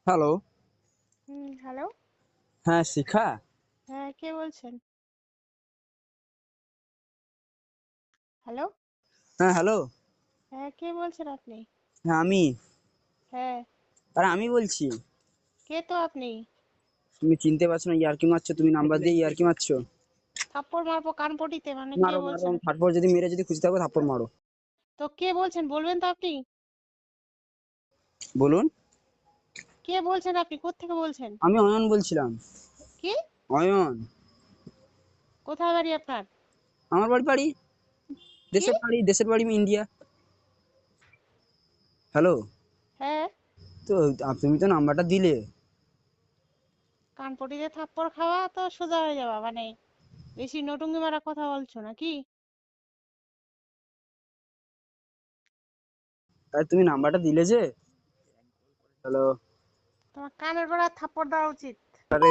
Hello. Hello. হ্যাঁ, শিখা। হ্যাঁ, কে বলছেন? হ্যালো। হ্যাঁ, হ্যালো। হ্যাঁ, কে বলছেন আপনি? হ্যাঁ, আমি। হ্যাঁ, আরে আমি বলছি। কে তো আপনি? তুমি চিনতে পারছো না? ইয়ার্কি মারছো, তুমি নাম্বার দিয়ে ইয়ার্কি মারছো। থাপ্পড় মারবো কানপটিতে, মানে কে মারো মারো, বলছেন? থাপ্পড় যদি মেরে যদি খুশি থাকো থাপ্পড় মারো। তো কে বলছেন বলবেন তো আপনি? বলুন। কে বলছেন আপনি? কোত্থেকে বলছেন? আমি অয়ন বলছিলাম। কি? অয়ন। কোথায় বাড়ি আপনার? আমার বাড়ি কি? দেশের বাড়ি ইন্ডিয়া। হ্যালো। হ্যাঁ, তো তুমি তো নাম্বারটা দিলে। কানপটিতে থাপ্পড় খাওয়া তো সোজা হয়ে যাওয়া, মানে বেশি নটুঙ্গি মারা কথা বলছো নাকি? আরে তুমি নাম্বারটা দিলে যে। হ্যালো। তোমার কানের গোড়ায় থাপ্পড় দেওয়া উচিত। আরে